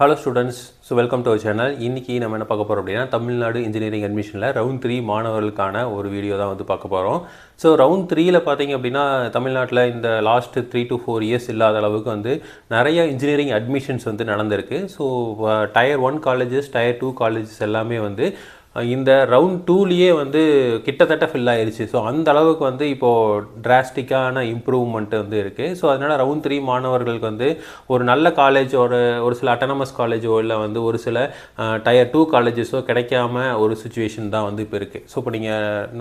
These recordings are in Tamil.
Hello students, so welcome to our channel. இன்னைக்கு நம்ம என்ன பார்க்க போறோம் அப்படினா தமிழ்நாடு இன்ஜினியரிங் அட்மிஷன்ல ரவுண்ட் 3 மாணவர்களுக்கான ஒரு வீடியோ தான் வந்து பார்க்க போறோம். ஸோ ரவுண்ட் 3ல பார்த்தீங்க அப்படின்னா தமிழ்நாட்டில் இந்த லாஸ்ட் 3 to 4 இயர்ஸ் இல்லாத அளவுக்கு வந்து நிறைய இன்ஜினியரிங் அட்மிஷன்ஸ் வந்து நடந்திருக்கு. So tier 1 colleges, tier 2 colleges எல்லாமே வந்து இந்த ரவுண்ட் 2லேயே வந்து கிட்டத்தட்ட ஃபில் ஆயிடுச்சு. ஸோ அந்த அளவுக்கு வந்து இப்போது டிராஸ்டிக்கான இம்ப்ரூவ்மெண்ட் வந்து இருக்குது. ஸோ அதனால் ரவுண்ட் 3 மாணவர்களுக்கு வந்து ஒரு நல்ல காலேஜ், ஒரு சில அட்டானமஸ் காலேஜோ இல்லை வந்து ஒரு சில டயர் 2 காலேஜஸோ கிடைக்காம ஒரு சுச்சுவேஷன் தான் வந்து இப்போ இருக்குது. ஸோ இப்போ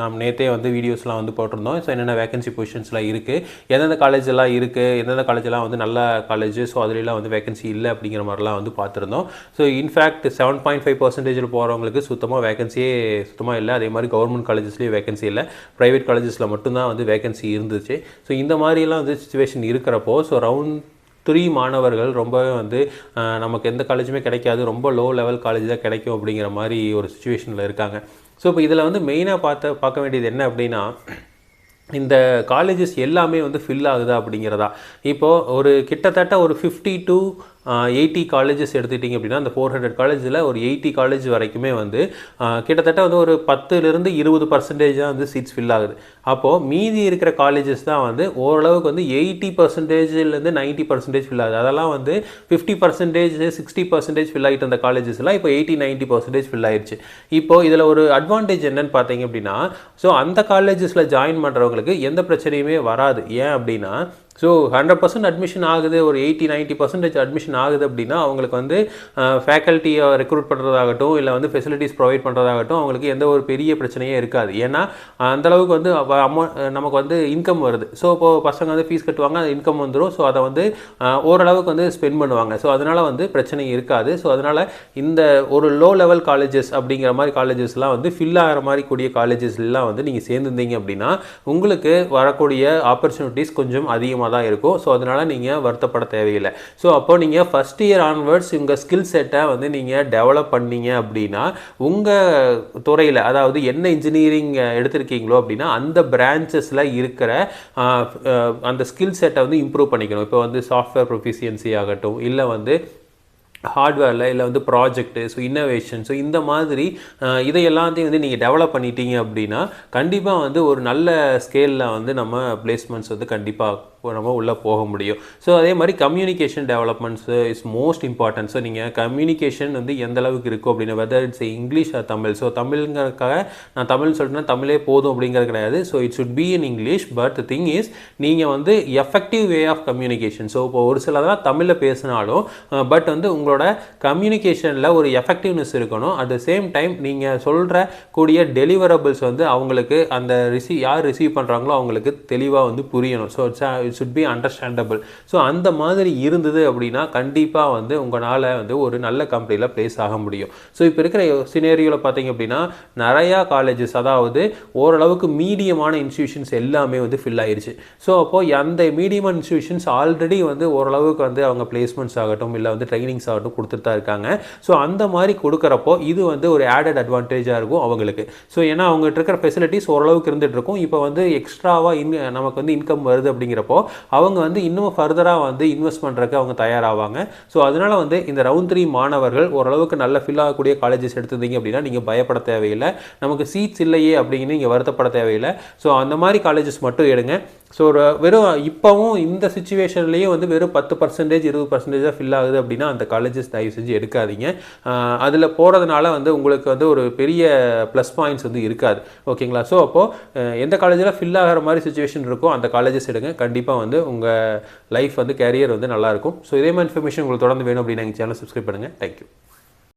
நாம் நேற்றே வந்து வீடியோஸ்லாம் வந்து போட்டிருந்தோம். ஸோ என்னென்ன வேகன்சி பொசிஷன்ஸ்லாம் இருக்குது, எந்தெந்த காலேஜெல்லாம் இருக்குது, எந்தெந்த காலேஜெல்லாம் வந்து நல்ல காலேஜ், ஸோ அதுலாம் வந்து வேகன்சி இல்லை அப்படிங்கிற மாதிரிலாம் வந்து பார்த்துருந்தோம். ஸோ இன்ஃபேக்ட் 7.5% போகிறவங்களுக்கு சுத்தமாக சுத்தமாக இல்லை. அதே மாதிரி கவர்மெண்ட் காலேஜஸ்லேயே வேகன்சி இல்லை, ப்ரைவேட் காலேஜஸில் மட்டும்தான் வந்து வேகன்சி இருந்துச்சு. ஸோ இந்த மாதிரிலாம் வந்து சுச்சுவேஷன் இருக்கிறப்போ ஸோ ரவுண்ட் 3 மாணவர்கள் ரொம்பவே வந்து நமக்கு எந்த காலேஜுமே கிடைக்காது, ரொம்ப லோ லெவல் காலேஜ் தான் கிடைக்கும் அப்படிங்கிற மாதிரி ஒரு சுச்சுவேஷனில் இருக்காங்க. ஸோ இப்போ இதில் வந்து மெயினாக பார்க்க வேண்டியது என்ன அப்படின்னா, இந்த காலேஜஸ் எல்லாமே வந்து ஃபில் ஆகுதா அப்படிங்கிறதா. இப்போது ஒரு கிட்டத்தட்ட ஒரு 50 to 80 காலேஜஸ் எடுத்துக்கிட்டிங்க அப்படின்னா அந்த 400 காலேஜில் ஒரு 80 காலேஜ் வரைக்குமே வந்து கிட்டத்தட்ட வந்து ஒரு 10% 20% தான் வந்து சீட்ஸ் ஃபில் ஆகுது. அப்போது மீதி இருக்கிற காலேஜஸ் தான் வந்து ஓரளவுக்கு வந்து 80%லேருந்து 90% ஃபில் ஆகுது. அதெல்லாம் வந்து 50%, 60% ஃபில் ஆகிட்டு அந்த காலேஜஸ்லாம் இப்போ 80-90% ஃபில் ஆகிடுச்சு. இப்போது இதில் ஒரு அட்வான்டேஜ் என்னன்னு பார்த்தீங்க அப்படின்னா, ஸோ அந்த காலேஜஸில் ஜாயின் பண்ணுறவங்களுக்கு எந்த பிரச்சனையுமே வராது. ஏன் அப்படின்னா, ஸோ 100% அட்மிஷன் ஆகுது, ஒரு 80-90% அட்மிஷன் ஆகுது அப்படின்னா அவங்களுக்கு வந்து ஃபேக்கல்ட்டியை ரெக்ரூட் பண்ணுறதாகட்டும் இல்லை வந்து ஃபெசிலிட்டிஸ் ப்ரொவைட் பண்ணுறதாகட்டும் அவங்களுக்கு எந்த ஒரு பெரிய பிரச்சனையே இருக்காது. ஏன்னா அந்தளவுக்கு வந்து நமக்கு வந்து இன்கம் வருது. ஸோ இப்போது பசங்க வந்து ஃபீஸ் கட்டுவாங்க, அது இன்கம் வந்துடும். ஸோ அதை வந்து ஓரளவுக்கு வந்து ஸ்பெண்ட் பண்ணுவாங்க. ஸோ அதனால் வந்து பிரச்சனை இருக்காது. ஸோ அதனால் இந்த ஒரு லோ லெவல் காலேஜஸ் அப்படிங்கிற மாதிரி காலேஜஸ்லாம் வந்து ஃபில் ஆகிற மாதிரி கூடிய காலேஜஸ்லாம் வந்து நீங்கள் சேர்ந்துருந்தீங்க அப்படின்னா உங்களுக்கு வரக்கூடிய ஆப்பர்ச்சுனிட்டிஸ் கொஞ்சம் அதிகமாக தான் இருக்கும். ஸோ அதனால் நீங்கள் வருத்தப்பட தேவையில்லை. ஸோ அப்போ நீங்கள் ஃபஸ்ட் இயர் ஆன்வர்ட்ஸ் உங்கள் ஸ்கில் செட்டை வந்து நீங்கள் டெவலப் பண்ணீங்க அப்படின்னா உங்கள் துறையில், அதாவது என்ன இன்ஜினியரிங் எடுத்திருக்கீங்களோ அப்படின்னா அந்த பிரான்ச்சஸில் இருக்கிற அந்த ஸ்கில் செட்டை வந்து இம்ப்ரூவ் பண்ணிக்கணும். இப்போ வந்து சாஃப்ட்வேர் ப்ரொஃபிஷியன்சி ஆகட்டும், இல்லை வந்து ஹார்ட்வேரில், இல்லை வந்து ப்ராஜெக்ட்டு, ஸோ இன்னோவேஷன், ஸோ இந்த மாதிரி இதை எல்லாத்தையும் வந்து நீங்கள் டெவலப் பண்ணிட்டீங்க அப்படின்னா கண்டிப்பாக வந்து ஒரு நல்ல ஸ்கேலில் வந்து நம்ம பிளேஸ்மெண்ட்ஸ் வந்து கண்டிப்பாக நம்ம உள்ளே போக முடியும். ஸோ அதே மாதிரி communication developments is most important. So நீங்கள் கம்யூனிகேஷன் வந்து எந்த அளவுக்கு இருக்கும் அப்படின்னா, whether it's English or Tamil. So தமிழ்ங்கிறதுக்காக நான் தமிழ் சொல்லிட்டேன்னா தமிழே போதும் அப்படிங்கிறது கிடையாது. So it should be in English. But the thing is நீங்கள் வந்து effective way of communication. So இப்போ ஒரு சிலதான் தமிழில் பேசினாலும் பட் வந்து உங்களோட கம்யூனிகேஷனில் ஒரு எஃபெக்டிவ்னஸ் இருக்கணும். அட் த சேம் டைம் நீங்கள் சொல்கிற கூடிய டெலிவரபிள்ஸ் வந்து அவங்களுக்கு அந்த யார் ரிசீவ் பண்ணுறாங்களோ அவங்களுக்கு தெளிவாக வந்து புரியணும். So it should be understandable. So அந்த மாதிரி இருந்தது அப்படின்னா கண்டிப்பாக வந்து உங்களால் வந்து ஒரு நல்ல கம்பெனியில் பிளேஸ் ஆக முடியும். ஸோ இப்போ இருக்கிற சினேரியோவில் பார்த்தீங்க அப்படின்னா நிறையா காலேஜஸ், அதாவது ஓரளவுக்கு மீடியமான இன்ஸ்டியூஷன்ஸ் எல்லாமே வந்து ஃபில் ஆயிடுச்சு. ஸோ அப்போது அந்த மீடியமான இன்ஸ்டியூஷன்ஸ் ஆல்ரெடி வந்து ஓரளவுக்கு வந்து அவங்க பிளேஸ்மெண்ட்ஸ் ஆகட்டும் இல்லை வந்து ட்ரைனிங்ஸ் ஆகட்டும் கொடுத்துட்டு தான் இருக்காங்க. ஸோ அந்த மாதிரி கொடுக்குறப்போ இது வந்து ஒரு ஆடட் அட்வான்டேஜாக இருக்கும் அவங்களுக்கு. ஸோ ஏன்னா அவங்ககிட்ட இருக்கிற ஃபெசிலிட்டிஸ் ஓரளவுக்கு இருந்துகிட்டு இருக்கும். இப்போ வந்து எக்ஸ்ட்ராவாக நமக்கு வந்து இன்கம் வருது அப்படிங்கிறப்போ அவங்க வந்து இன்னும் ஃபர்தராக வந்து இன்வெஸ்ட் பண்ணுறதுக்கு அவங்க தயாராவாங்க. ஸோ அதனால் வந்து இந்த ரவுண்ட் 3 மாணவர்கள் ஓரளவுக்கு நல்ல ஃபில் ஆகக்கூடிய காலேஜஸ் எடுத்துருந்தீங்க அப்படின்னா நீங்கள் பயப்பட தேவையில்லை. நமக்கு சீட்ஸ் இல்லையே அப்படின்னு நீங்கள் வருத்தப்பட தேவையில்லை. ஸோ அந்த மாதிரி காலேஜஸ் மட்டும் எடுங்க. ஸோ வெறும் இப்போவும் இந்த சுச்சுவேஷன்லேயே வந்து வெறும் 10% 20% ஃபில் ஆகுது அப்படின்னா அந்த காலேஜஸ் தயவு செஞ்சு எடுக்காதீங்க. அதில் போகிறதுனால வந்து உங்களுக்கு வந்து ஒரு பெரிய ப்ளஸ் பாயிண்ட்ஸ் வந்து இருக்காது. ஓகேங்களா? ஸோ அப்போது எந்த காலேஜில் ஃபில் ஆகிற மாதிரி சுச்சுவேஷன் இருக்கோ அந்த காலேஜஸ் எடுங்க. கண்டிப்பாக வந்து உங்கள் லைஃப் வந்து கேரியர் வந்து நல்லாயிருக்கும். ஸோ இதே மாதிரி இன்ஃபர்மேஷன் உங்களுக்கு தொடர்ந்து வேணும் அப்படின்னா எங்கள் சேனல் சப்ஸ்கிரைப் பண்ணுங்கள். தேங்க்யூ.